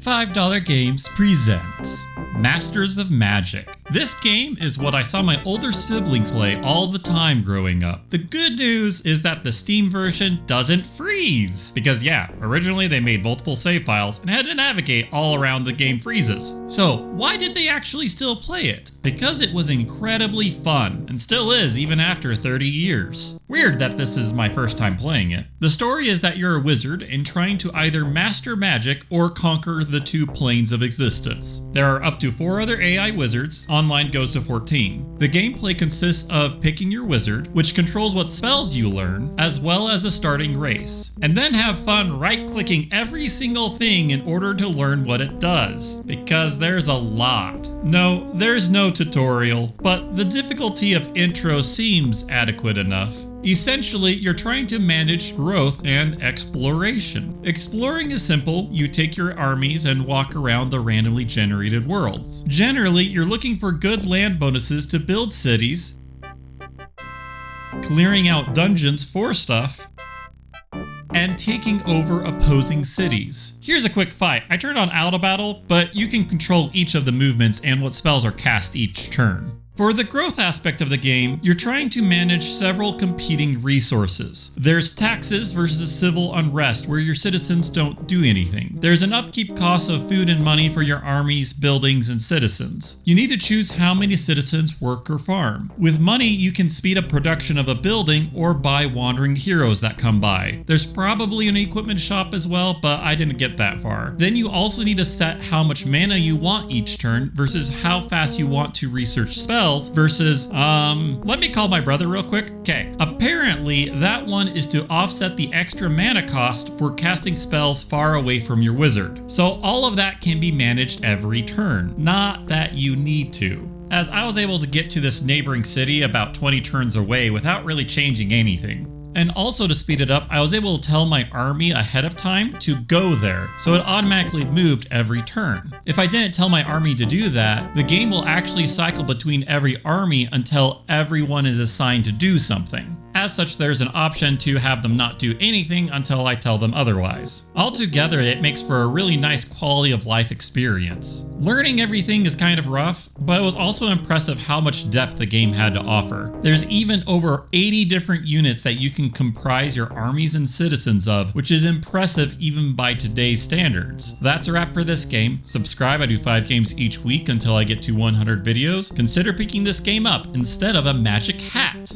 $5 Games presents Masters of Magic. This game is what I saw my older siblings play all the time growing up. The good news is that the Steam version doesn't freeze. Because yeah, originally they made multiple save files and had to navigate all around the game freezes. So why did they actually still play it? Because it was incredibly fun, and still is even after 30 years. Weird that this is my first time playing it. The story is that you're a wizard and trying to either master magic or conquer the two planes of existence. There are up to 4 other AI wizards, online goes to 14. The gameplay consists of picking your wizard, which controls what spells you learn, as well as a starting race. And then have fun right-clicking every single thing in order to learn what it does. Because there's a lot. No, there's no tutorial, but the difficulty of intro seems adequate enough. Essentially, you're trying to manage growth and exploration. Exploring is simple. You take your armies and walk around the randomly generated worlds. Generally, you're looking for good land bonuses to build cities, clearing out dungeons for stuff, and taking over opposing cities. Here's a quick fight. I turned on auto battle, but you can control each of the movements and what spells are cast each turn. For the growth aspect of the game, you're trying to manage several competing resources. There's taxes versus civil unrest, where your citizens don't do anything. There's an upkeep cost of food and money for your armies, buildings, and citizens. You need to choose how many citizens work or farm. With money, you can speed up production of a building or buy wandering heroes that come by. There's probably an equipment shop as well, but I didn't get that far. Then you also need to set how much mana you want each turn versus how fast you want to research spells versus, let me call my brother real quick. Okay, apparently that one is to offset the extra mana cost for casting spells far away from your wizard. So all of that can be managed every turn. Not that you need to, as I was able to get to this neighboring city about 20 turns away without really changing anything. And also to speed it up, I was able to tell my army ahead of time to go there, so it automatically moved every turn. If I didn't tell my army to do that, the game will actually cycle between every army until everyone is assigned to do something. As such, there's an option to have them not do anything until I tell them otherwise. Altogether, it makes for a really nice quality of life experience. Learning everything is kind of rough, but it was also impressive how much depth the game had to offer. There's even over 80 different units that you can comprise your armies and citizens of, which is impressive even by today's standards. That's a wrap for this game. Subscribe, I do 5 games each week until I get to 100 videos. Consider picking this game up instead of a magic hat.